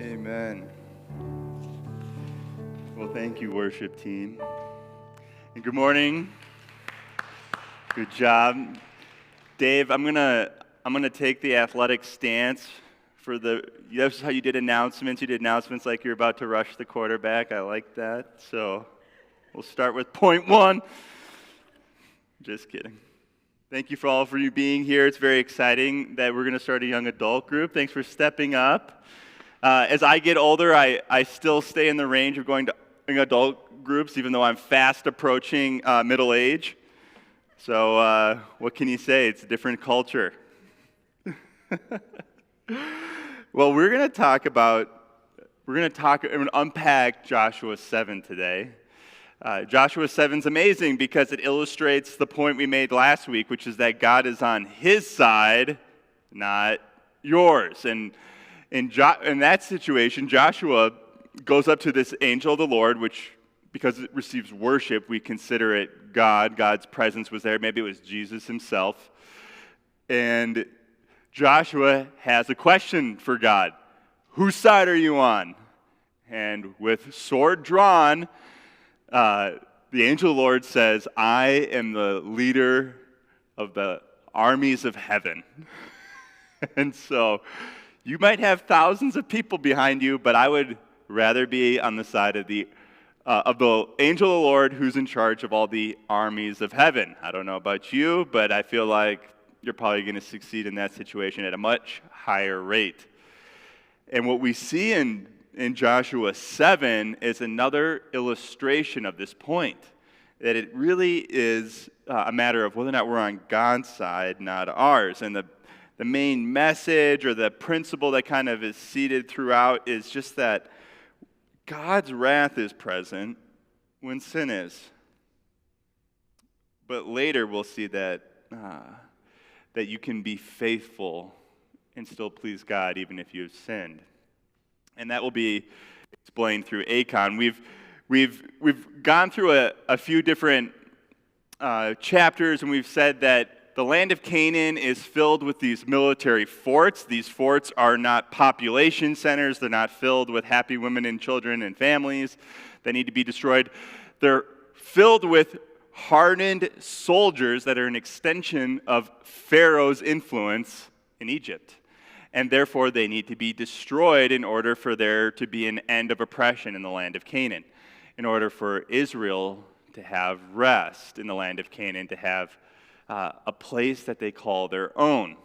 Amen. Well, thank you, worship team. And good morning. Good job. Dave, I'm gonna take the athletic stance for that's how you did announcements. You did announcements like you're about to rush the quarterback. I like that. So we'll start with point one. Just kidding. Thank you for you being here. It's very exciting that we're going to start a young adult group. Thanks for stepping up. As I get older, I still stay in the range of going to young adult groups, even though I'm fast approaching middle age. So what can you say? It's a different culture. Well, we're going to unpack Joshua 7 today. Joshua 7 is amazing because it illustrates the point we made last week, which is that God is on his side, not yours. And in that situation, Joshua goes up to this angel of the Lord, which, because it receives worship, we consider it God. God's presence was there. Maybe it was Jesus himself. And Joshua has a question for God. Whose side are you on? And with sword drawn, the angel of the Lord says, I am the leader of the armies of heaven. And so you might have thousands of people behind you, but I would rather be on the side of the angel of the Lord who's in charge of all the armies of heaven. I don't know about you, but I feel like you're probably going to succeed in that situation at a much higher rate. And what we see in Joshua 7 is another illustration of this point, that it really is a matter of whether or not we're on God's side, not ours. And the main message or the principle that kind of is seated throughout is just that God's wrath is present when sin is. But later we'll see that you can be faithful and still please God even if you've sinned. And that will be explained through Acon. We've gone through a few different chapters, and we've said that the land of Canaan is filled with these military forts. These forts are not population centers. They're not filled with happy women and children and families that need to be destroyed. They're filled with hardened soldiers that are an extension of Pharaoh's influence in Egypt. And therefore, they need to be destroyed in order for there to be an end of oppression in the land of Canaan, in order for Israel to have rest in the land of Canaan, to have a place that they call their own.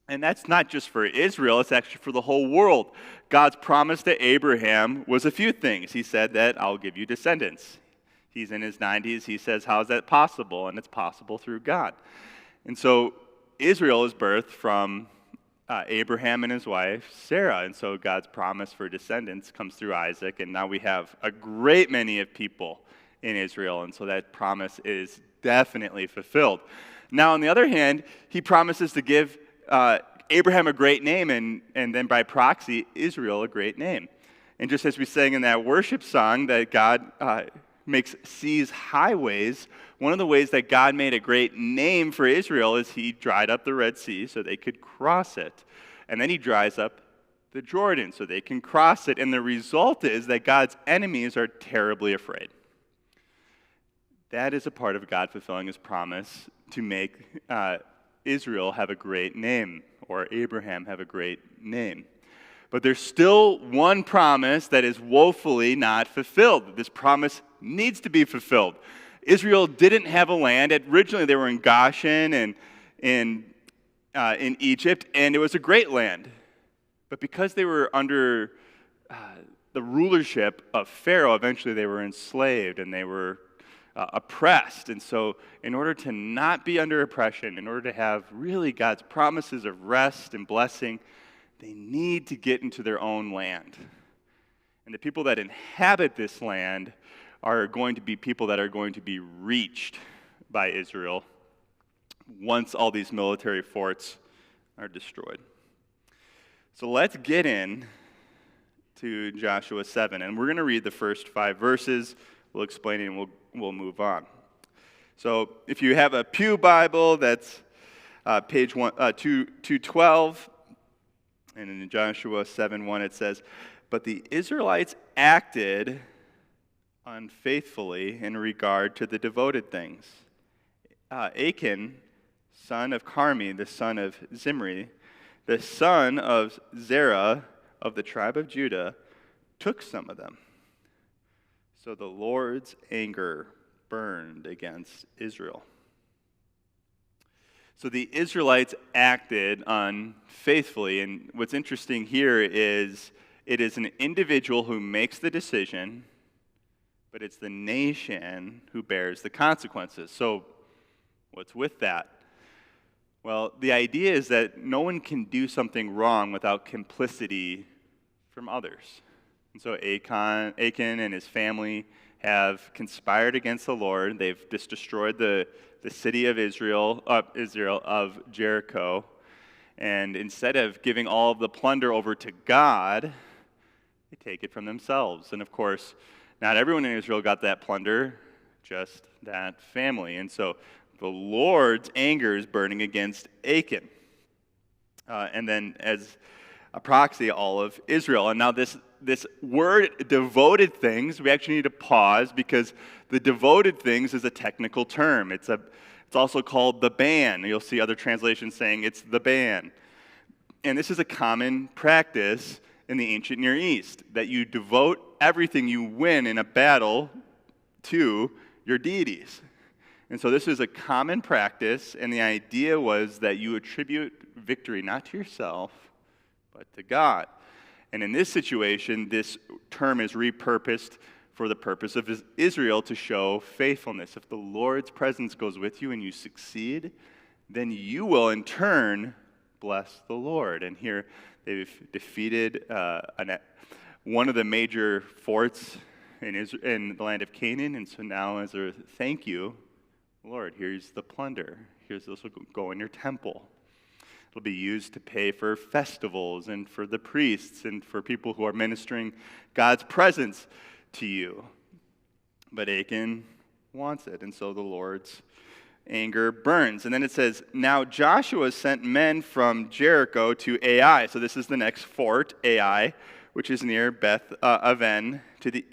And that's not just for Israel, it's actually for the whole world. God's promise to Abraham was a few things. He said that I'll give you descendants. He's in his 90s. He says, how is that possible? And it's possible through God. And so Israel is birthed from Abraham and his wife, Sarah. And so God's promise for descendants comes through Isaac, and now we have a great many of people in Israel, and so that promise is definitely fulfilled. Now, on the other hand, he promises to give Abraham a great name, and then by proxy, Israel a great name. And just as we sang in that worship song that God makes seas highways, one of the ways that God made a great name for Israel is he dried up the Red Sea so they could cross it. And then he dries up the Jordan so they can cross it. And the result is that God's enemies are terribly afraid. That is a part of God fulfilling his promise to make Israel have a great name, or Abraham have a great name. But there's still one promise that is woefully not fulfilled. This promise needs to be fulfilled. Israel didn't have a land. Originally, they were in Goshen and in Egypt, and it was a great land. But because they were under the rulership of Pharaoh, eventually they were enslaved and they were oppressed. And so in order to not be under oppression, in order to have really God's promises of rest and blessing, they need to get into their own land. And the people that inhabit this land are going to be people that are going to be reached by Israel once all these military forts are destroyed. So let's get in to Joshua 7, and we're going to read the first 5 verses. We'll explain it, and we'll move on. So if you have a Pew Bible, that's page 212. And in Joshua 7:1 it says, "But the Israelites acted unfaithfully in regard to the devoted things. Achan, son of Carmi, the son of Zimri, the son of Zerah of the tribe of Judah, took some of them. So the Lord's anger burned against Israel." So the Israelites acted unfaithfully, and what's interesting here is it is an individual who makes the decision, but it's the nation who bears the consequences. So what's with that? Well, the idea is that no one can do something wrong without complicity from others. And so Achan and his family have conspired against the Lord. They've just destroyed the city of Israel of Jericho. And instead of giving all of the plunder over to God, they take it from themselves. And of course, not everyone in Israel got that plunder, just that family. And so the Lord's anger is burning against Achan. And then as a proxy, all of Israel. And now this word devoted things, we actually need to pause because the devoted things is a technical term. It's also called the ban. You'll see other translations saying it's the ban. And this is a common practice in the ancient Near East, that you devote everything you win in a battle to your deities. And so this is a common practice, and the idea was that you attribute victory not to yourself, but to God. And in this situation, this term is repurposed for the purpose of Israel to show faithfulness. If the Lord's presence goes with you and you succeed, then you will in turn bless the Lord. And here they've defeated one of the major forts in the land of Canaan. And so now as a thank you, Lord, here's the plunder. This will go in your temple. It'll be used to pay for festivals and for the priests and for people who are ministering God's presence to you. But Achan wants it, and so the Lord's anger burns. And then it says, "Now Joshua sent men from Jericho to Ai." So this is the next fort, Ai, which is near Beth Aven to the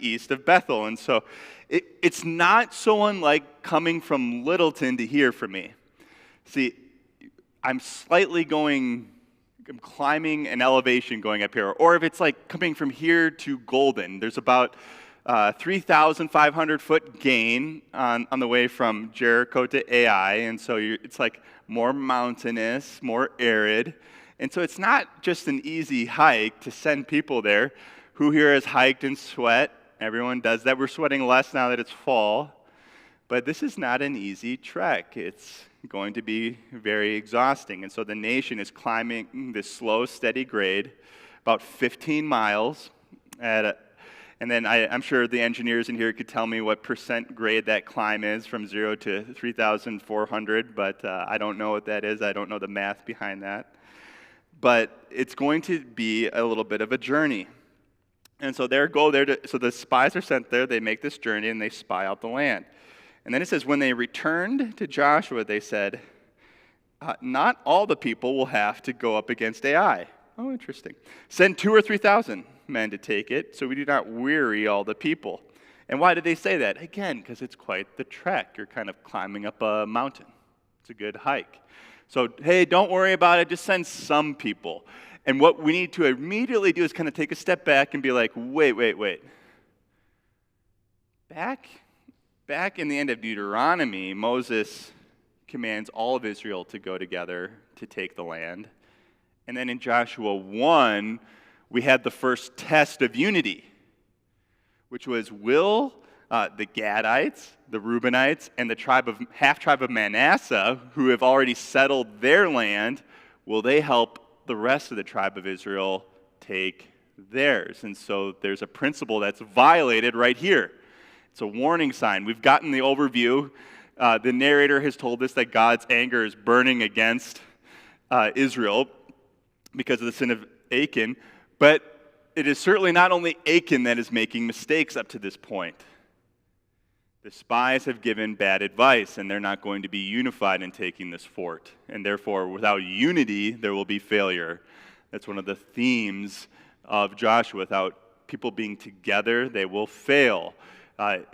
east of Bethel. And so it's not so unlike coming from Littleton to here for me. See, I'm climbing an elevation going up here. Or if it's like coming from here to Golden, there's about 3,500 foot gain on the way from Jericho to Ai. And so it's like more mountainous, more arid. And so it's not just an easy hike to send people there. Who here has hiked and sweat? Everyone does that. We're sweating less now that it's fall. But this is not an easy trek. It's going to be very exhausting. And so the nation is climbing this slow, steady grade, about 15 miles. And then I'm sure the engineers in here could tell me what percent grade that climb is from 0 to 3,400, but I don't know what that is. I don't know the math behind that. But it's going to be a little bit of a journey. And so so the spies are sent there, they make this journey, and they spy out the land. And then it says, when they returned to Joshua, they said, not all the people will have to go up against Ai. Oh, interesting. Send 2,000 or 3,000 men to take it, so we do not weary all the people. And why did they say that? Again, because it's quite the trek. You're kind of climbing up a mountain. It's a good hike. So, hey, don't worry about it. Just send some people. And what we need to immediately do is kind of take a step back and be like, wait. Back in the end of Deuteronomy, Moses commands all of Israel to go together to take the land. And then in Joshua 1, we had the first test of unity, which was will the Gadites, the Reubenites, and the half-tribe of Manasseh, who have already settled their land, will they help the rest of the tribe of Israel take theirs? And so there's a principle that's violated right here. It's a warning sign. We've gotten the overview. The narrator has told us that God's anger is burning against Israel because of the sin of Achan. But it is certainly not only Achan that is making mistakes up to this point. The spies have given bad advice, and they're not going to be unified in taking this fort. And therefore, without unity, there will be failure. That's one of the themes of Joshua. Without people being together, they will fail.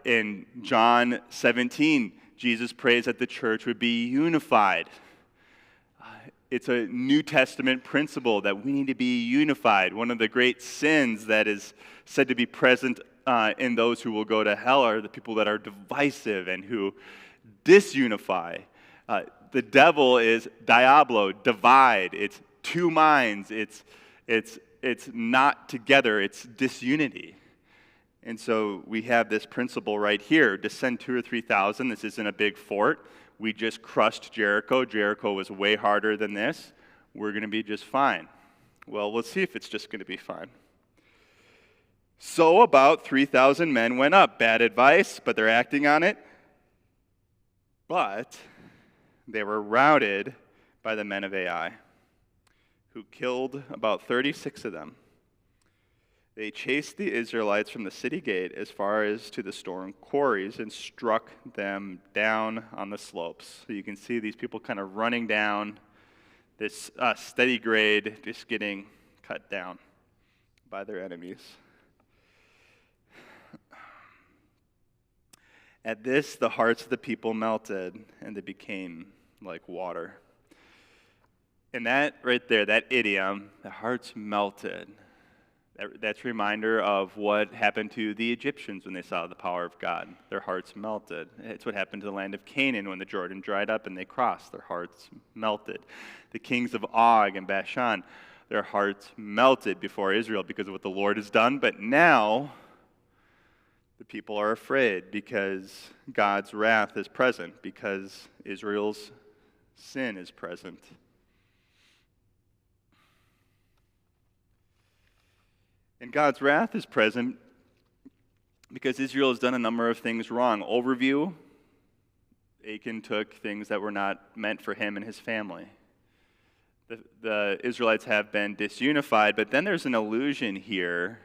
In John 17, Jesus prays that the church would be unified. It's a New Testament principle that we need to be unified. One of the great sins that is said to be present in those who will go to hell are the people that are divisive and who disunify. The devil is diablo, divide. It's two minds. It's not together. It's disunity. And so we have this principle right here. To send 2,000 or 3,000, this isn't a big fort. We just crushed Jericho. Jericho was way harder than this. We're going to be just fine. Well, let's see if it's just going to be fine. So about 3,000 men went up. Bad advice, but they're acting on it. But they were routed by the men of Ai, who killed about 36 of them. They chased the Israelites from the city gate as far as to the storm quarries and struck them down on the slopes. So you can see these people kind of running down this steady grade, just getting cut down by their enemies. At this, the hearts of the people melted, and they became like water. And that right there, that idiom, the hearts melted, that's a reminder of what happened to the Egyptians when they saw the power of God. Their hearts melted. It's what happened to the land of Canaan when the Jordan dried up and they crossed. Their hearts melted. The kings of Og and Bashan, their hearts melted before Israel because of what the Lord has done. But now the people are afraid because God's wrath is present, because Israel's sin is present. And God's wrath is present because Israel has done a number of things wrong. Overview, Achan took things that were not meant for him and his family. The Israelites have been disunified, but then there's an illusion here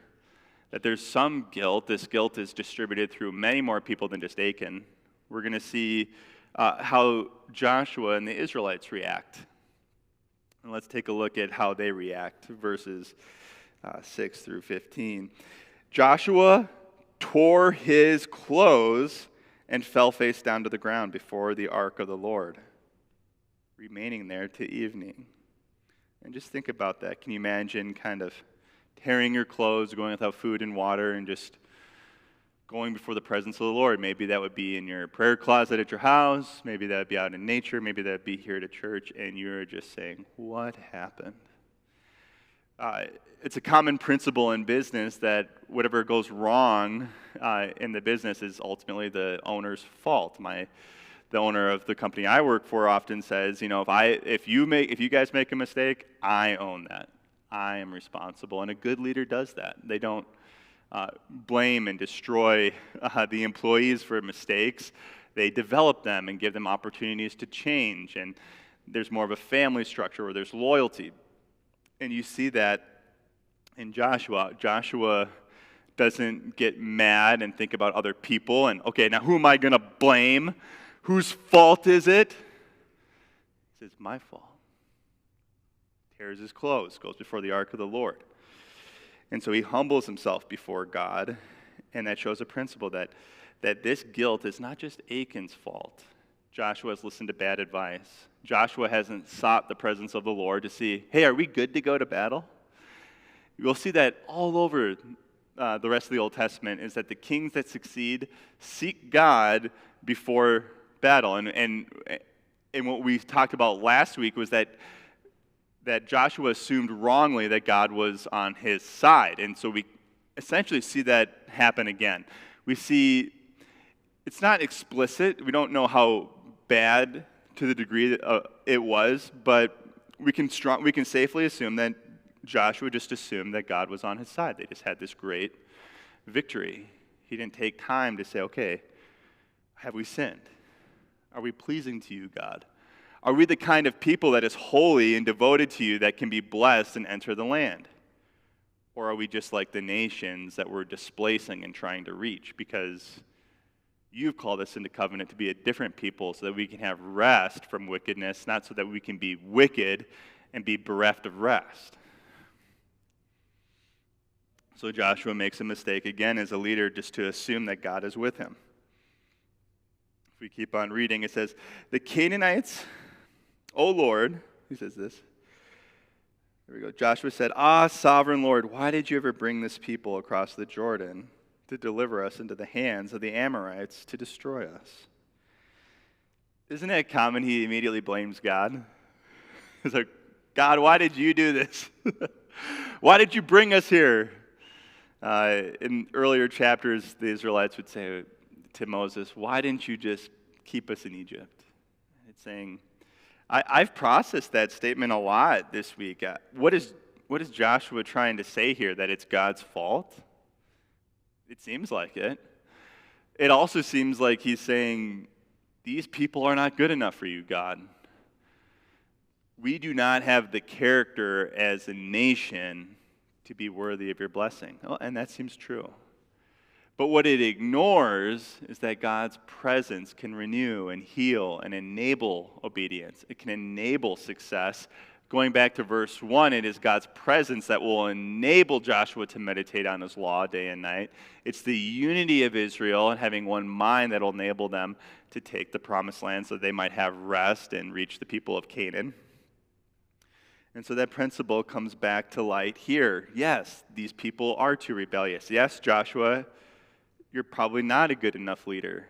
that there's some guilt. This guilt is distributed through many more people than just Achan. We're going to see how Joshua and the Israelites react. And let's take a look at how they react, verses 6 through 15. Joshua tore his clothes and fell face down to the ground before the ark of the Lord, remaining there to evening. And just think about that. Can you imagine kind of tearing your clothes, going without food and water, and just going before the presence of the Lord? Maybe that would be in your prayer closet at your house. Maybe that would be out in nature. Maybe that would be here at church, and you're just saying, what happened? It's a common principle in business that whatever goes wrong in the business is ultimately the owner's fault. The owner of the company I work for often says, if you guys make a mistake, I own that. I am responsible. And a good leader does that. They don't blame and destroy the employees for mistakes. They develop them and give them opportunities to change. And there's more of a family structure where there's loyalty. And you see that in Joshua. Joshua doesn't get mad and think about other people and, okay, now who am I going to blame? Whose fault is it? He says, my fault. Tears his clothes, goes before the ark of the Lord. And so he humbles himself before God, and that shows a principle that this guilt is not just Achan's fault. Joshua has listened to bad advice. Joshua hasn't sought the presence of the Lord to see, hey, are we good to go to battle? You'll see that all over the rest of the Old Testament, is that the kings that succeed seek God before battle. And what we talked about last week was that Joshua assumed wrongly that God was on his side. And so we essentially see that happen again. We see, it's not explicit. We don't know how bad to the degree that it was, but we can safely assume that Joshua just assumed that God was on his side. They just had this great victory. He didn't take time to say, okay, have we sinned? Are we pleasing to you, God? Are we the kind of people that is holy and devoted to you that can be blessed and enter the land? Or are we just like the nations that we're displacing and trying to reach because You've called us into covenant to be a different people so that we can have rest from wickedness, not so that we can be wicked and be bereft of rest. So Joshua makes a mistake again as a leader just to assume that God is with him. If we keep on reading, it says, the Canaanites, O Lord, he says this. Here we go. Joshua said, sovereign Lord, why did you ever bring this people across the Jordan to deliver us into the hands of the Amorites to destroy us? Isn't it common he immediately blames God? He's like, God, why did you do this? Why did you bring us here? In earlier chapters, the Israelites would say to Moses, why didn't you just keep us in Egypt? It's saying, I've processed that statement a lot this week. What is Joshua trying to say here? That it's God's fault? It seems like it. It also seems like he's saying, these people are not good enough for you, God. We do not have the character as a nation to be worthy of your blessing. Oh, and that seems true. But what it ignores is that God's presence can renew and heal and enable obedience. It can enable success. Going back to verse 1, it is God's presence that will enable Joshua to meditate on his law day and night. It's the unity of Israel and having one mind that will enable them to take the promised land so that they might have rest and reach the people of Canaan. And so that principle comes back to light here. Yes, these people are too rebellious. Yes, Joshua, you're probably not a good enough leader.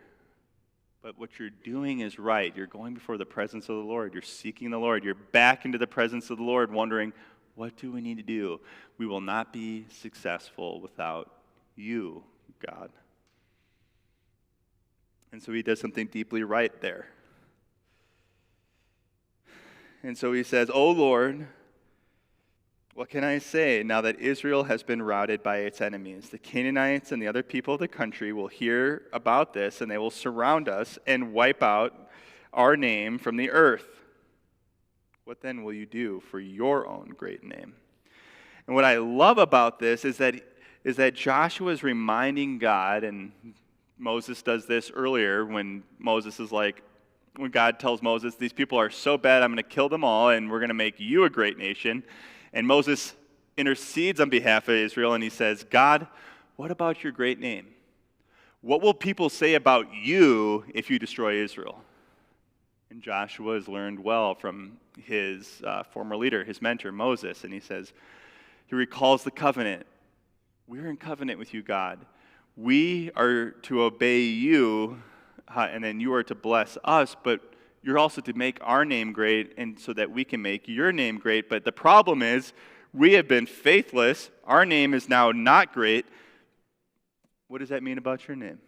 But what you're doing is right. You're going before the presence of the Lord. You're seeking the Lord. You're back into the presence of the Lord wondering, what do we need to do? We will not be successful without you, God. And so he does something deeply right there. And so he says, O Lord, what can I say now that Israel has been routed by its enemies? The Canaanites and the other people of the country will hear about this, and they will surround us and wipe out our name from the earth. What then will you do for your own great name? And what I love about this is that Joshua is reminding God, and Moses does this earlier when Moses is like, when God tells Moses, these people are so bad, I'm going to kill them all, and we're going to make you a great nation. And Moses intercedes on behalf of Israel, and he says, God, what about your great name? What will people say about you if you destroy Israel? And Joshua has learned well from his former leader, his mentor, Moses, and he recalls the covenant. We're in covenant with you, God. We are to obey you, and then you are to bless us, but you're also to make our name great, and so that we can make your name great. But the problem is, we have been faithless. Our name is now not great. What does that mean about your name?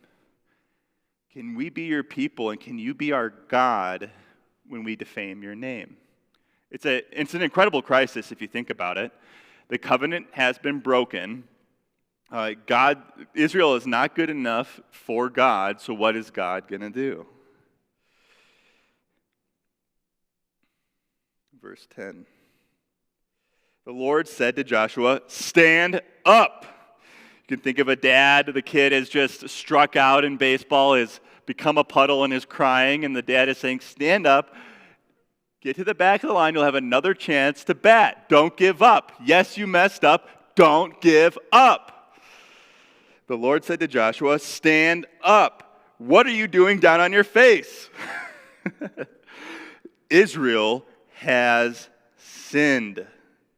Can we be your people, and can you be our God when we defame your name? It's an incredible crisis if you think about it. The covenant has been broken. Israel is not good enough for God, so what is God going to do? Verse 10. The Lord said to Joshua, stand up. You can think of a dad, the kid has just struck out in baseball, has become a puddle and is crying, and the dad is saying, stand up, get to the back of the line, you'll have another chance to bat. Don't give up. Yes, you messed up. Don't give up. The Lord said to Joshua, stand up. What are you doing down on your face? Israel has sinned.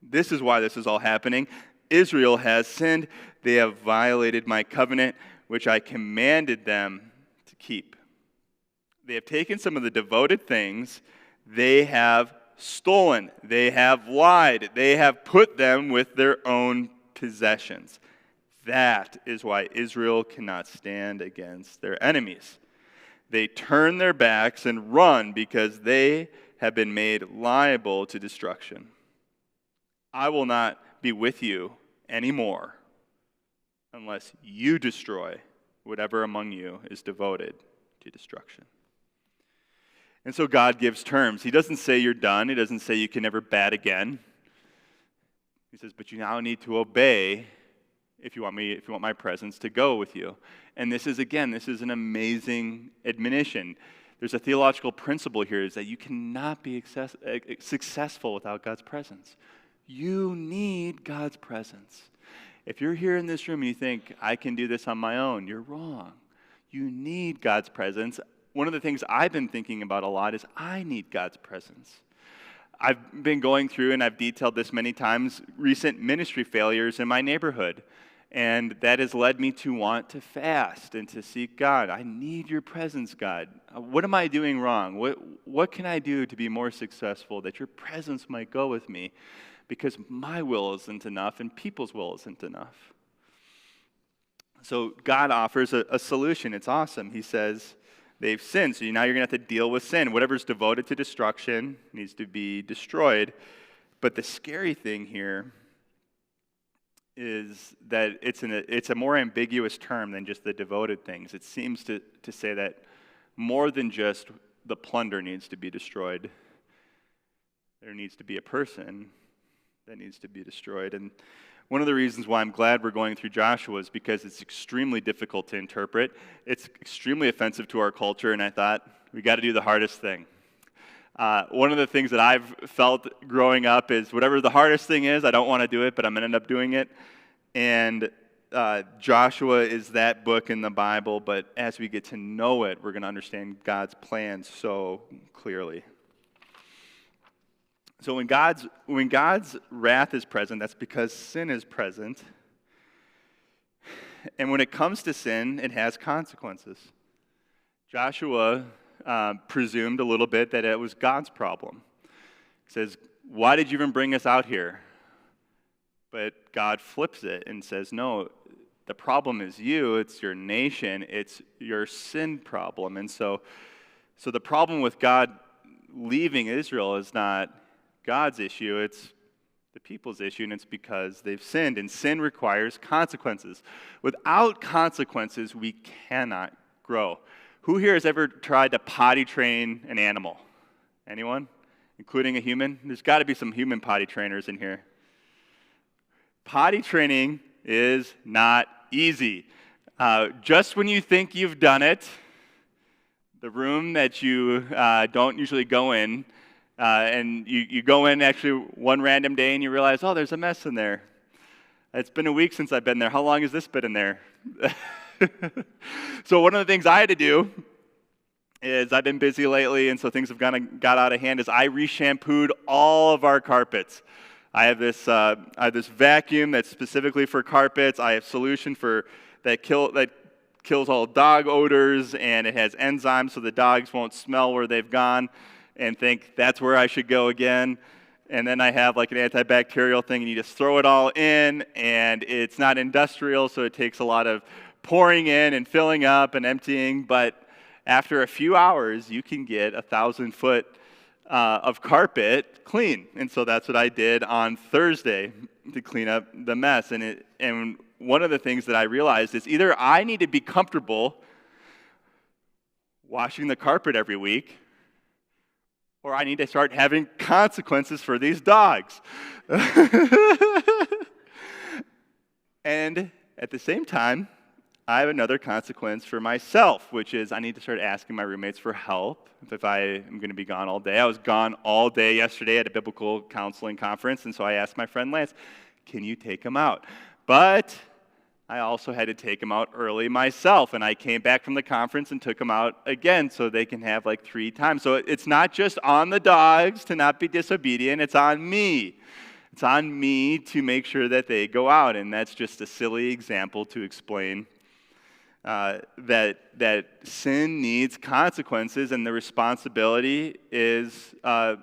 This is why this is all happening. Israel has sinned. They have violated my covenant, which I commanded them to keep. They have taken some of the devoted things. They have stolen. They have lied. They have put them with their own possessions. That is why Israel cannot stand against their enemies. They turn their backs and run because they have been made liable to destruction. I will not be with you anymore unless you destroy whatever among you is devoted to destruction. And so God gives terms. He doesn't say you're done. He doesn't say you can never bat again. He says, but you now need to obey if you want my presence to go with you. And this is an amazing admonition. There's a theological principle here, is that you cannot be successful without God's presence. You need God's presence. If you're here in this room and you think, I can do this on my own, you're wrong. You need God's presence. One of the things I've been thinking about a lot is I need God's presence. I've been going through, and I've detailed this many times, recent ministry failures in my neighborhood. And that has led me to want to fast and to seek God. I need your presence, God. What am I doing wrong? What can I do to be more successful, that your presence might go with me? Because my will isn't enough and people's will isn't enough. So God offers a solution. It's awesome. He says, they've sinned, so now you're going to have to deal with sin. Whatever's devoted to destruction needs to be destroyed. But the scary thing here is that it's a more ambiguous term than just the devoted things. It seems to say that more than just the plunder needs to be destroyed. There needs to be a person that needs to be destroyed. And one of the reasons why I'm glad we're going through Joshua is because it's extremely difficult to interpret. It's extremely offensive to our culture, and I thought, we got to do the hardest thing. One of the things that I've felt growing up is whatever the hardest thing is, I don't want to do it, but I'm going to end up doing it. And Joshua is that book in the Bible, but as we get to know it, we're going to understand God's plan so clearly. So when God's wrath is present, that's because sin is present. And when it comes to sin, it has consequences. Joshua presumed a little bit that it was God's problem. He says, why did you even bring us out here? But God flips it and says, no, the problem is you, it's your nation, it's your sin problem. And so the problem with God leaving Israel is not God's issue, it's the people's issue, and it's because they've sinned, and sin requires consequences. Without consequences, we cannot grow. Who here has ever tried to potty train an animal? Anyone? Including a human? There's got to be some human potty trainers in here. Potty training is not easy. Just when you think you've done it, the room that you don't usually go in, and you go in actually one random day and you realize, oh, there's a mess in there. It's been a week since I've been there. How long has this been in there? So one of the things I had to do is I've been busy lately, and so things have got out of hand, is I re-shampooed all of our carpets. I have this vacuum that's specifically for carpets. I have solution that kills all dog odors, and it has enzymes so the dogs won't smell where they've gone and think that's where I should go again. And then I have like an antibacterial thing, and you just throw it all in, and it's not industrial, so it takes a lot of pouring in and filling up and emptying. But after a few hours, you can get 1,000 foot of carpet clean. And so that's what I did on Thursday to clean up the mess. And one of the things that I realized is either I need to be comfortable washing the carpet every week, or I need to start having consequences for these dogs. And at the same time, I have another consequence for myself, which is I need to start asking my roommates for help if I am going to be gone all day. I was gone all day yesterday at a biblical counseling conference, and so I asked my friend Lance, can you take him out? But I also had to take him out early myself, and I came back from the conference and took him out again so they can have like 3 times. So it's not just on the dogs to not be disobedient, it's on me. It's on me to make sure that they go out, and that's just a silly example to explain that sin needs consequences, and the responsibility is a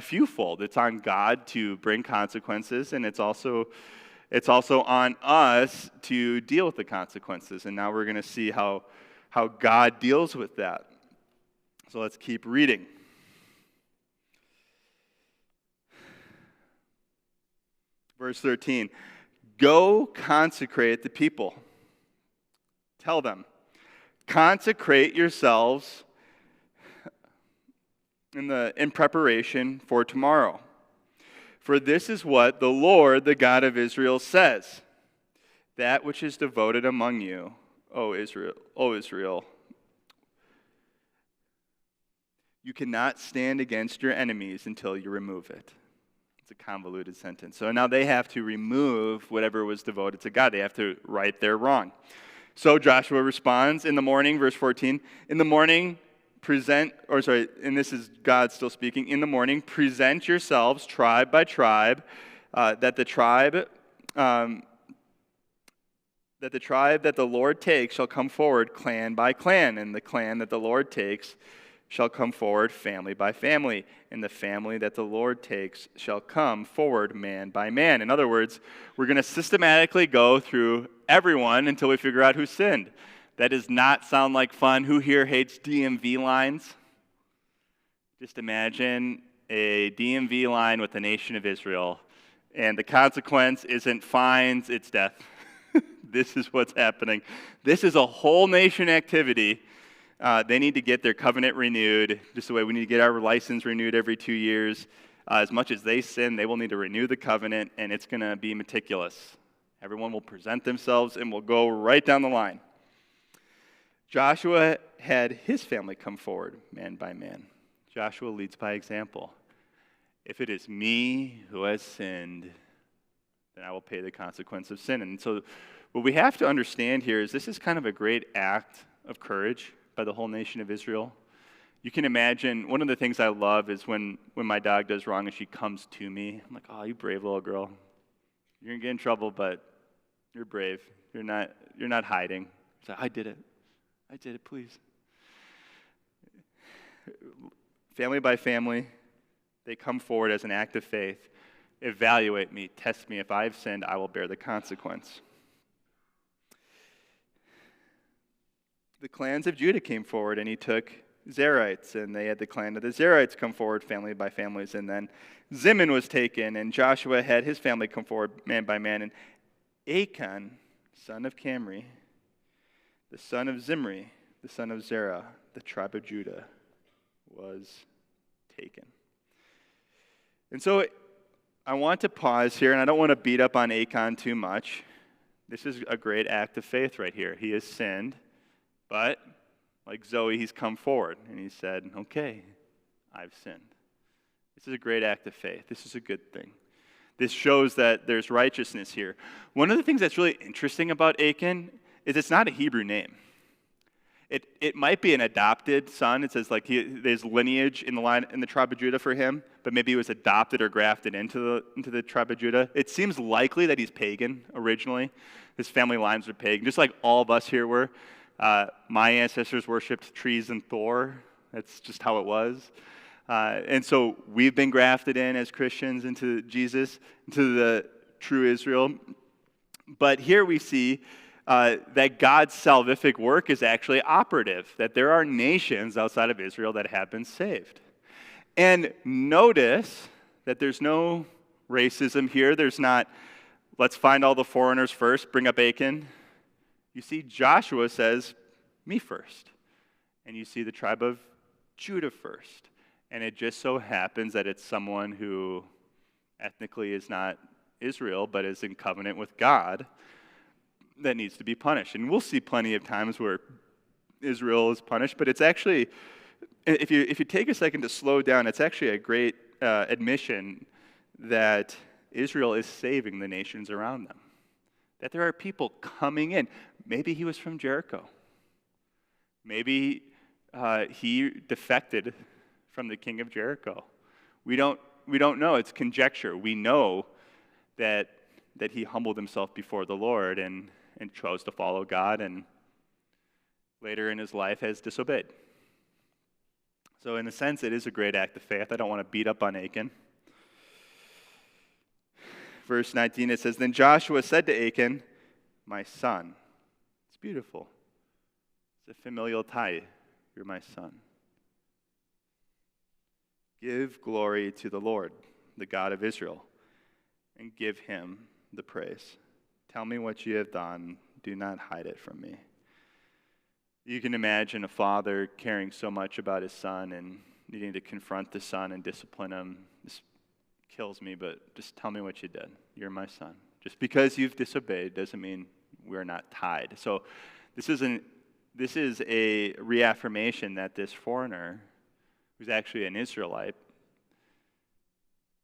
fewfold. It's on God to bring consequences, and it's also on us to deal with the consequences. And now we're going to see how God deals with that. So let's keep reading. Verse 13, go consecrate the people. Tell them, consecrate yourselves in preparation for tomorrow. For this is what the Lord, the God of Israel, says. that which is devoted among you, O Israel, you cannot stand against your enemies until you remove it. It's a convoluted sentence. So now they have to remove whatever was devoted to God. They have to right their wrong. So Joshua responds in the morning, verse 14, in the morning, and this is God still speaking, in the morning, present yourselves tribe by tribe, that the tribe that the Lord takes shall come forward clan by clan, and the clan that the Lord takes shall come forward family by family, and the family that the Lord takes shall come forward man by man. In other words, we're going to systematically go through everyone until we figure out who sinned. That does not sound like fun. Who here hates DMV lines? Just imagine a DMV line with the nation of Israel, and the consequence isn't fines, it's death. This is what's happening. This is a whole nation activity. They need to get their covenant renewed, just the way we need to get our license renewed every 2 years. As much as they sin, they will need to renew the covenant, and it's going to be meticulous. Everyone will present themselves, and we'll go right down the line. Joshua had his family come forward, man by man. Joshua leads by example. If it is me who has sinned, then I will pay the consequence of sin. And so what we have to understand here is this is kind of a great act of courage by the whole nation of Israel. You can imagine, one of the things I love is when my dog does wrong and she comes to me. I'm like, oh, you brave little girl. You're going to get in trouble, but you're brave. You're not hiding. She's like, I did it, please. Family by family, they come forward as an act of faith. Evaluate me, test me. If I have sinned, I will bear the consequence. The clans of Judah came forward, and he took Zerites, and they had the clan of the Zerites come forward, family by families, and then Zimmon was taken, and Joshua had his family come forward, man by man, and Achan, son of Camri, the son of Zimri, the son of Zerah, the tribe of Judah, was taken. And so I want to pause here, and I don't want to beat up on Achan too much. This is a great act of faith right here. He has sinned, but like Zoe, he's come forward, and he said, okay, I've sinned. This is a great act of faith. This is a good thing. This shows that there's righteousness here. One of the things that's really interesting about Achan is it's not a Hebrew name. It might be an adopted son. It says like there's lineage in the tribe of Judah for him, but maybe he was adopted or grafted into the tribe of Judah. It seems likely that he's pagan originally. His family lines are pagan, just like all of us here were. My ancestors worshipped trees and Thor. That's just how it was. And so we've been grafted in as Christians into Jesus, into the true Israel. But here we see that God's salvific work is actually operative, that there are nations outside of Israel that have been saved. And notice that there's no racism here. There's not, let's find all the foreigners first, bring up Achan. You see, Joshua says, me first. And you see the tribe of Judah first. And it just so happens that it's someone who ethnically is not Israel, but is in covenant with God, that needs to be punished. And we'll see plenty of times where Israel is punished, but it's actually, if you take a second to slow down, it's actually a great admission that Israel is saving the nations around them. That there are people coming in. Maybe he was from Jericho. Maybe he defected from the king of Jericho. We don't know. It's conjecture. We know that he humbled himself before the Lord and chose to follow God, and later in his life has disobeyed. So in a sense, it is a great act of faith. I don't want to beat up on Achan. Verse 19, it says, then Joshua said to Achan, my son. It's beautiful. It's a familial tie. You're my son. Give glory to the Lord, the God of Israel, and give him the praise. Tell me what you have done. Do not hide it from me. You can imagine a father caring so much about his son and needing to confront the son and discipline him. This kills me, but just tell me what you did. You're my son. Just because you've disobeyed doesn't mean we're not tied. So this is a reaffirmation that this foreigner, who's actually an Israelite,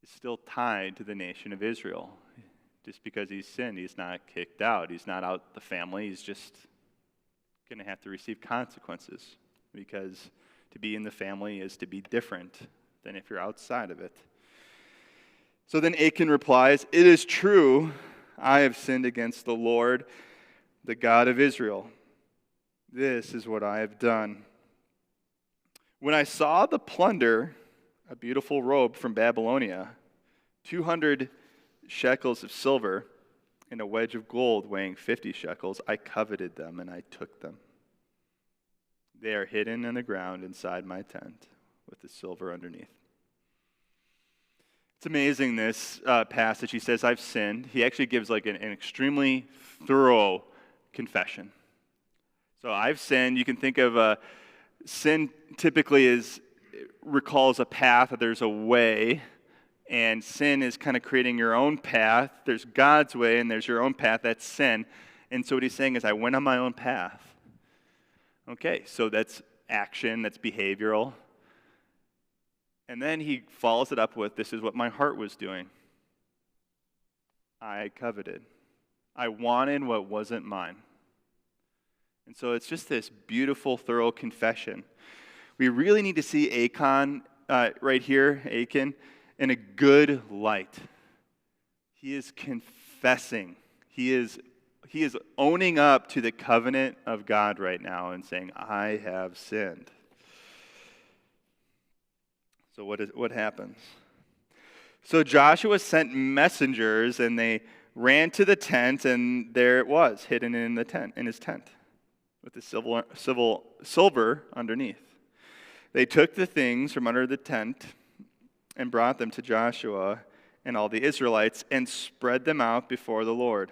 is still tied to the nation of Israel. Just because he's sinned, he's not kicked out. He's not out the family. He's just going to have to receive consequences, because to be in the family is to be different than if you're outside of it. So then Achan replies, "It is true, I have sinned against the Lord, the God of Israel. This is what I have done. When I saw the plunder, a beautiful robe from Babylonia, 200 shekels of silver, and a wedge of gold weighing 50 shekels, I coveted them and I took them. They are hidden in the ground inside my tent with the silver underneath." It's amazing, this passage. He says, I've sinned. He actually gives like an extremely thorough confession. So I've sinned. You can think of sin typically recalls a path, that there's a way, and sin is kind of creating your own path. There's God's way, and there's your own path. That's sin. And so what he's saying is, I went on my own path. Okay, so that's action, that's behavioral. And then he follows it up with, this is what my heart was doing. I coveted. I wanted what wasn't mine. And so it's just this beautiful, thorough confession. We really need to see Achan right here, Achan, in a good light. He is confessing. He is owning up to the covenant of God right now and saying, I have sinned. So what happens? So Joshua sent messengers, and they ran to the tent, and there it was, hidden in his tent, with the silver underneath. They took the things from under the tent and brought them to Joshua and all the Israelites and spread them out before the Lord.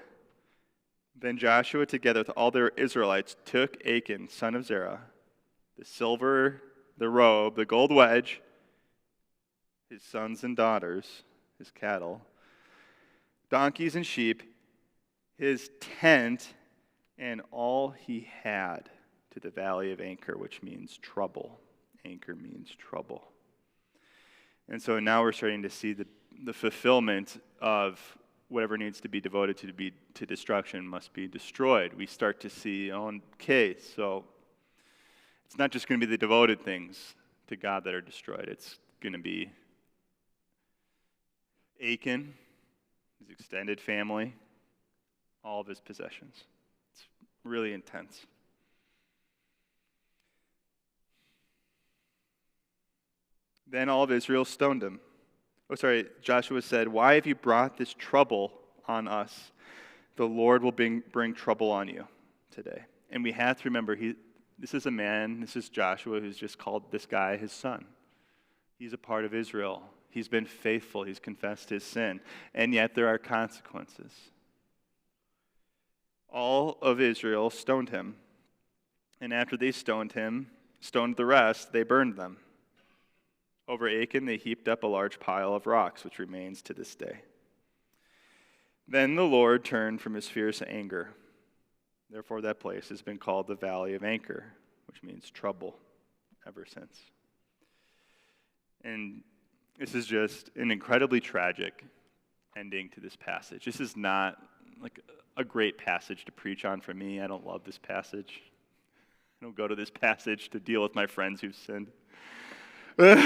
Then Joshua, together with all the Israelites, took Achan, son of Zerah, the silver, the robe, the gold wedge, his sons and daughters, his cattle, donkeys and sheep, his tent, and all he had to the valley of Achor, which means trouble. Achor means trouble. And so now we're starting to see the fulfillment of whatever needs to be devoted to destruction must be destroyed. We start to see, okay, so it's not just going to be the devoted things to God that are destroyed. It's going to be Achan, his extended family, all of his possessions. It's really intense. Then all of Israel stoned him. Joshua said, "Why have you brought this trouble on us? The Lord will bring trouble on you today." And we have to remember, this is Joshua, who's just called this guy his son. He's a part of Israel. He's been faithful. He's confessed his sin. And yet there are consequences. All of Israel stoned him. And after they stoned the rest, they burned them. Over Achan, they heaped up a large pile of rocks, which remains to this day. Then the Lord turned from his fierce anger. Therefore, that place has been called the Valley of Achor, which means trouble, ever since. And this is just an incredibly tragic ending to this passage. This is not like a great passage to preach on for me. I don't love this passage. I don't go to this passage to deal with my friends who've sinned. But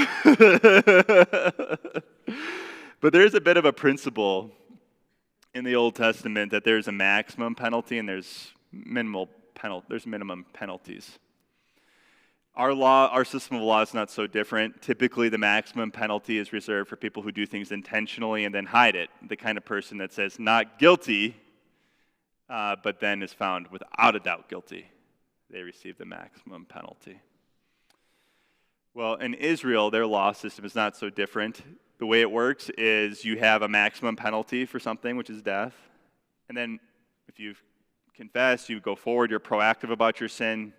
there's a bit of a principle in the Old Testament that there's a maximum penalty and there's minimum penalties. Our system of law is not so different. Typically, the maximum penalty is reserved for people who do things intentionally and then hide it. The kind of person that says not guilty, but then is found without a doubt guilty. They receive the maximum penalty. Well, in Israel, their law system is not so different. The way it works is you have a maximum penalty for something, which is death. And then if you've confessed, you go forward, you're proactive about your sin,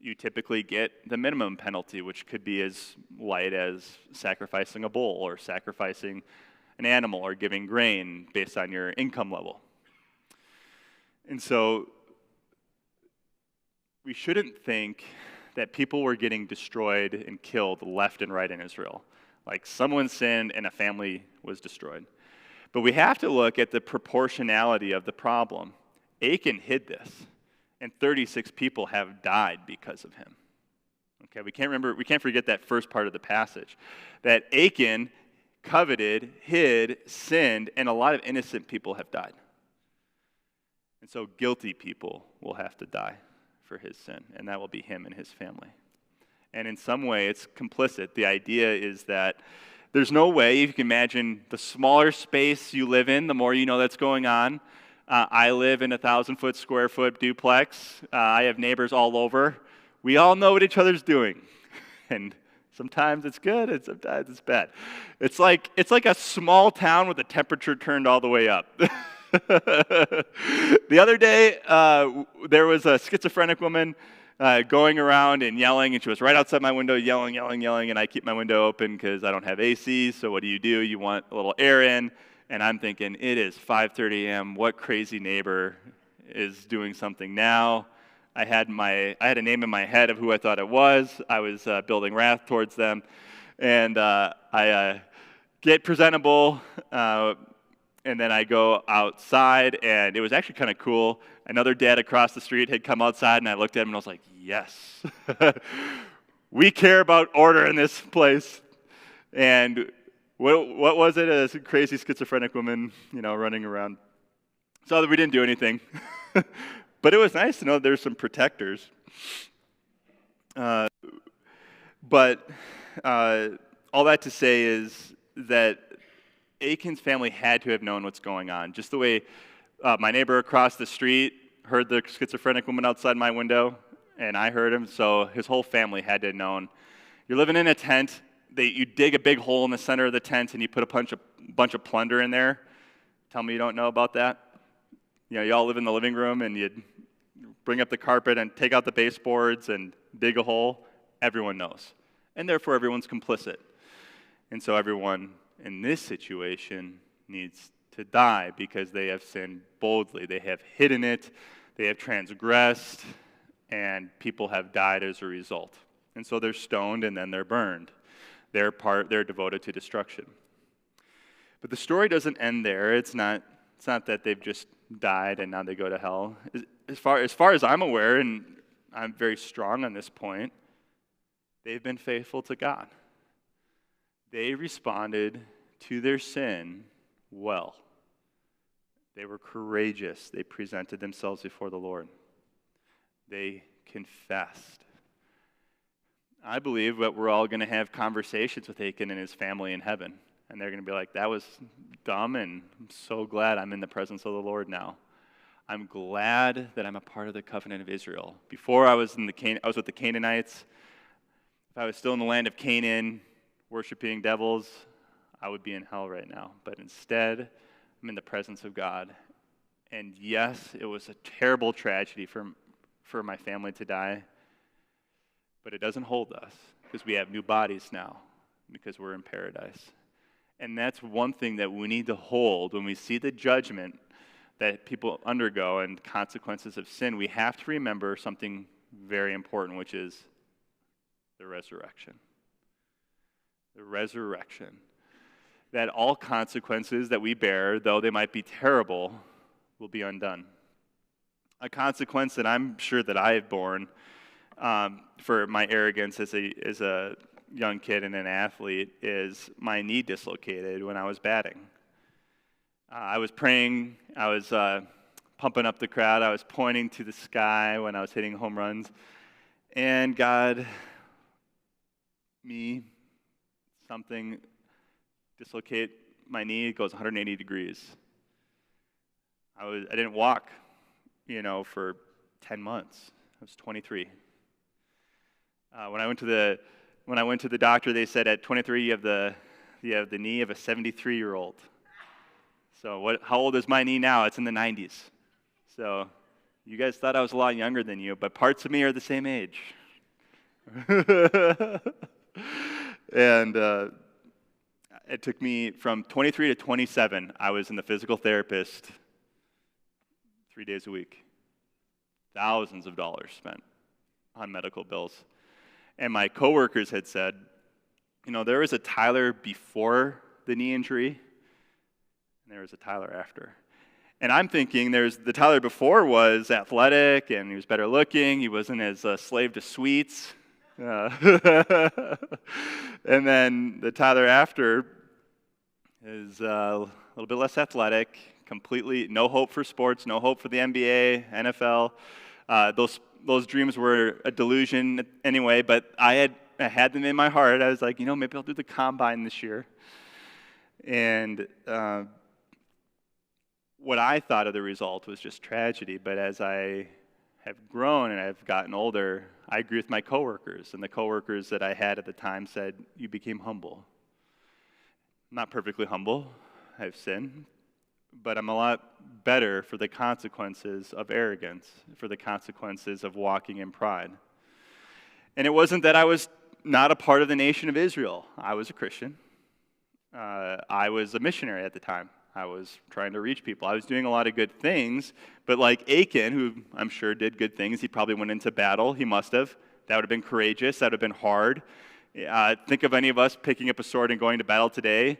you typically get the minimum penalty, which could be as light as sacrificing a bull or sacrificing an animal or giving grain based on your income level. And so we shouldn't think that people were getting destroyed and killed left and right in Israel. Like someone sinned and a family was destroyed. But we have to look at the proportionality of the problem. Achan hid this, and 36 people have died because of him. Okay, we can't forget that first part of the passage. That Achan coveted, hid, sinned, and a lot of innocent people have died. And so guilty people will have to die for his sin, and that will be him and his family. And in some way, it's complicit. The idea is that there's no way, if you can imagine, the smaller space you live in, the more you know that's going on. I live in a 1,000 square foot duplex. I have neighbors all over. We all know what each other's doing. And sometimes it's good, and sometimes it's bad. It's like a small town with the temperature turned all the way up. The other day, there was a schizophrenic woman going around and yelling, and she was right outside my window yelling, and I keep my window open because I don't have AC, so what do? You want a little air in, and I'm thinking, it is 5:30 a.m., what crazy neighbor is doing something now? I had a name in my head of who I thought it was. I was building wrath towards them, and I get presentable, and then I go outside, and it was actually kind of cool. Another dad across the street had come outside, and I looked at him, and I was like, yes. We care about order in this place. And what was it? A crazy schizophrenic woman, running around. So we didn't do anything. But it was nice to know there's some protectors. But all that to say is that Achan's family had to have known what's going on. Just the way my neighbor across the street heard the schizophrenic woman outside my window, and I heard him, so his whole family had to have known. You're living in a tent. You dig a big hole in the center of the tent, and you put a bunch of plunder in there. Tell me you don't know about that? You all live in the living room, and you bring up the carpet and take out the baseboards and dig a hole. Everyone knows. And therefore, everyone's complicit. And so everyone in this situation needs to die because they have sinned boldly. They have hidden it, they have transgressed, and people have died as a result. And so they're stoned and then they're burned. They're devoted to destruction. But the story doesn't end there. It's not that they've just died and now they go to hell. As far as I'm aware, and I'm very strong on this point, they've been faithful to God. They responded to their sin well. They were courageous. They presented themselves before the Lord. They confessed. I believe that we're all going to have conversations with Achan and his family in heaven. And they're going to be like, that was dumb, and I'm so glad I'm in the presence of the Lord now. I'm glad that I'm a part of the covenant of Israel. Before I was with the Canaanites. If I was still in the land of Canaan, worshiping devils, I would be in hell right now. But instead, I'm in the presence of God. And yes, it was a terrible tragedy for my family to die. But it doesn't hold us because we have new bodies now because we're in paradise. And that's one thing that we need to hold when we see the judgment that people undergo and consequences of sin. We have to remember something very important, which is the resurrection. The resurrection. That all consequences that we bear, though they might be terrible, will be undone. A consequence that I'm sure that I have borne for my arrogance as a young kid and an athlete is my knee dislocated when I was batting. I was praying, I was pumping up the crowd, I was pointing to the sky when I was hitting home runs, and God, something dislocate my knee, it goes 180 degrees. I didn't walk, for 10 months. I was 23. When I went to the doctor, they said at 23 you have the knee of a 73-year-old. So how old is my knee now? It's in the 90s. So you guys thought I was a lot younger than you, but parts of me are the same age. And it took me from 23 to 27. I was in the physical therapist 3 days a week. Thousands of dollars spent on medical bills. And my coworkers had said, there was a Tyler before the knee injury, and there was a Tyler after. And I'm thinking the Tyler before was athletic, and he was better looking. He wasn't as a slave to sweets. And then the Tyler after is a little bit less athletic, completely no hope for sports, no hope for the NBA, NFL. Those dreams were a delusion anyway, but I had them in my heart. I was like, maybe I'll do the combine this year. And what I thought of the result was just tragedy, but as I have grown and I've gotten older, I agree with my coworkers, and the coworkers that I had at the time said, you became humble. I'm not perfectly humble, I have sinned, but I'm a lot better for the consequences of arrogance, for the consequences of walking in pride. And it wasn't that I was not a part of the nation of Israel. I was a Christian. I was a missionary at the time. I was trying to reach people. I was doing a lot of good things, but like Achan, who I'm sure did good things, he probably went into battle. He must have. That would have been courageous. That would have been hard. Think of any of us picking up a sword and going to battle today.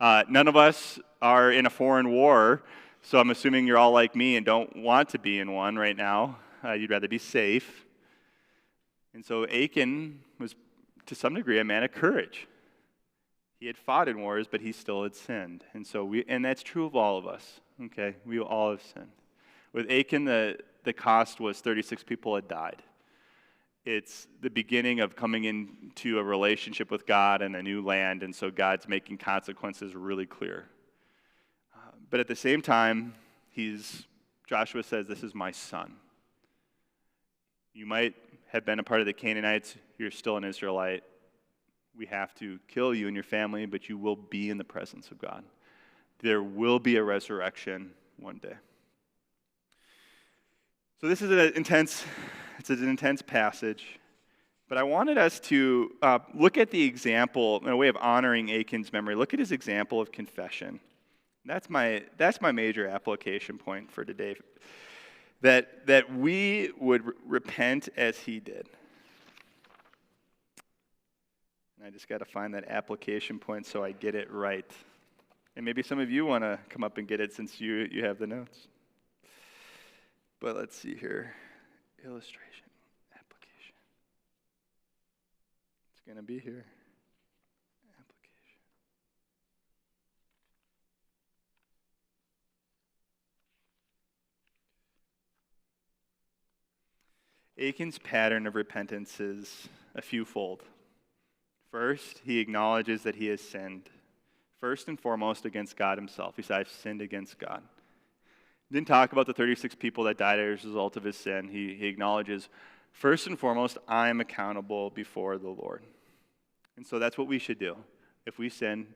None of us are in a foreign war, so I'm assuming you're all like me and don't want to be in one right now. You'd rather be safe. And so Achan was, to some degree, a man of courage. He had fought in wars, but he still had sinned. And that's true of all of us, okay? We all have sinned. With Achan, the cost was 36 people had died. It's the beginning of coming into a relationship with God and a new land, and so God's making consequences really clear. But at the same time, Joshua says, this is my son. You might have been a part of the Canaanites. You're still an Israelite. We have to kill you and your family, but you will be in the presence of God. There will be a resurrection one day. So this is an intense passage, but I wanted us to look at the example in a way of honoring Achan's memory. Look at his example of confession. That's my major application point for today. That we would repent as he did. And I just got to find that application point so I get it right. And maybe some of you want to come up and get it since you have the notes. But let's see here. Illustration, application. It's going to be here. Application. Achan's pattern of repentance is a fewfold. First, he acknowledges that he has sinned. First and foremost against God himself. He said, I've sinned against God. Didn't talk about the 36 people that died as a result of his sin. He acknowledges, first and foremost, I am accountable before the Lord. And so that's what we should do. If we sin,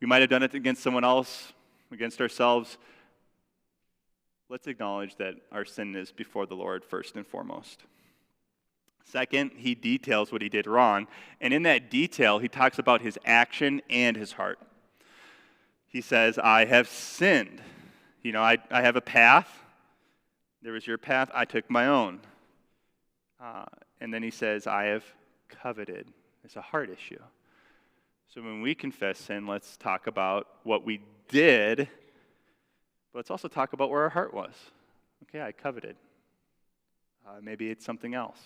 we might have done it against someone else, against ourselves. Let's acknowledge that our sin is before the Lord first and foremost. Second, he details what he did wrong. And in that detail, he talks about his action and his heart. He says, I have sinned. I have a path. There was your path. I took my own. And then he says, I have coveted. It's a heart issue. So when we confess sin, let's talk about what we did, but let's also talk about where our heart was. Okay, I coveted. Maybe it's something else.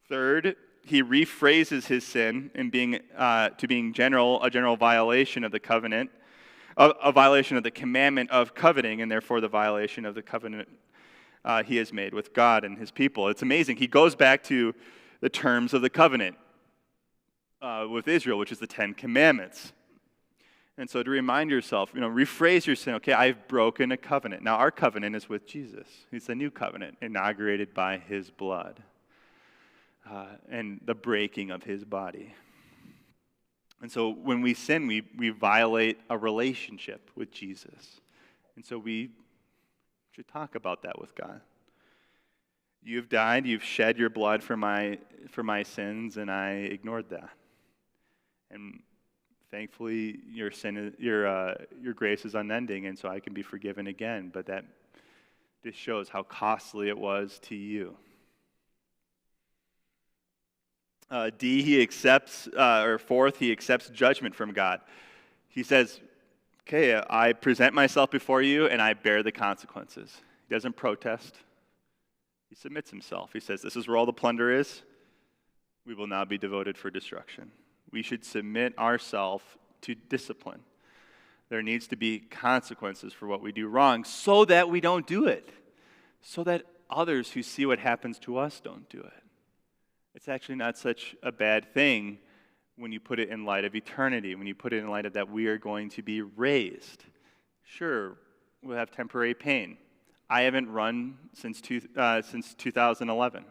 Third, he rephrases his sin in being a general violation of the covenant, a violation of the commandment of coveting, and therefore the violation of the covenant he has made with God and his people. It's amazing. He goes back to the terms of the covenant with Israel, which is the 10 Commandments. And so to remind yourself, rephrase your sin. Okay, I've broken a covenant. Now our covenant is with Jesus. He's the new covenant, inaugurated by his blood. And the breaking of his body. And so when we sin, we violate a relationship with Jesus. And so we should talk about that with God. You've died, you've shed your blood for my sins, and I ignored that. And thankfully, your grace is unending, and so I can be forgiven again. But this shows how costly it was to you. D, he accepts, or fourth, he accepts judgment from God. He says, okay, I present myself before you and I bear the consequences. He doesn't protest. He submits himself. He says, this is where all the plunder is. We will now be devoted for destruction. We should submit ourselves to discipline. There needs to be consequences for what we do wrong so that we don't do it, so that others who see what happens to us don't do it. It's actually not such a bad thing when you put it in light of eternity, when you put it in light of that we are going to be raised. Sure, we'll have temporary pain. I haven't run since 2011,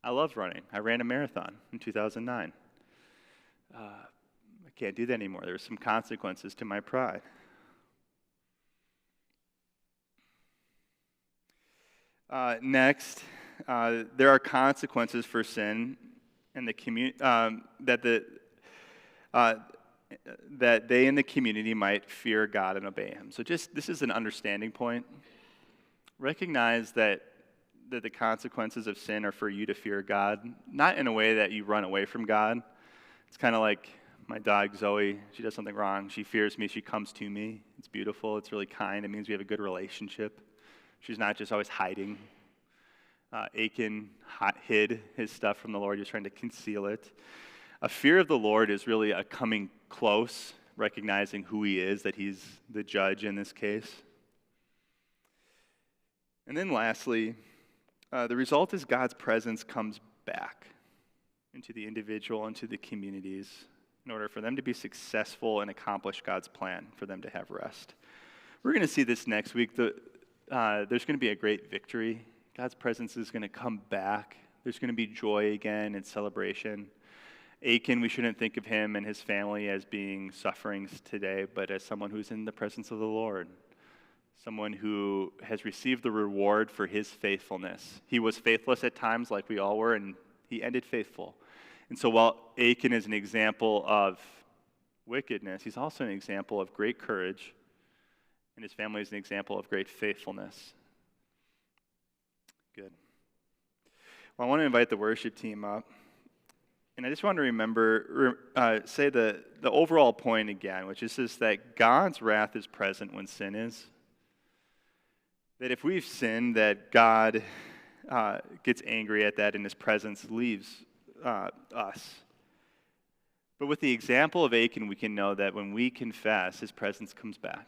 I love running. I ran a marathon in 2009. I can't do that anymore. There were some consequences to my pride. Next, there are consequences for sin, and that they in the community might fear God and obey Him. So this is an understanding point. Recognize that the consequences of sin are for you to fear God, not in a way that you run away from God. It's kind of like my dog Zoe. She does something wrong. She fears me. She comes to me. It's beautiful. It's really kind. It means we have a good relationship. She's not just always hiding. Achan hid his stuff from the Lord. He was trying to conceal it. A fear of the Lord is really a coming close, recognizing who He is, that He's the judge in this case. And then lastly, the result is God's presence comes back into the individual, into the communities, in order for them to be successful and accomplish God's plan for them to have rest. We're going to see this next week. There's going to be a great victory. God's presence is going to come back. There's going to be joy again and celebration. Achan, we shouldn't think of him and his family as being sufferings today, but as someone who's in the presence of the Lord, someone who has received the reward for his faithfulness. He was faithless at times, like we all were, and he ended faithful. And so while Achan is an example of wickedness, he's also an example of great courage, and his family is an example of great faithfulness. Good. Well, I want to invite the worship team up. And I just want to say the overall point again, which is just that God's wrath is present when sin is. That if we've sinned, that God gets angry at that and His presence leaves us. But with the example of Achan, we can know that when we confess, His presence comes back.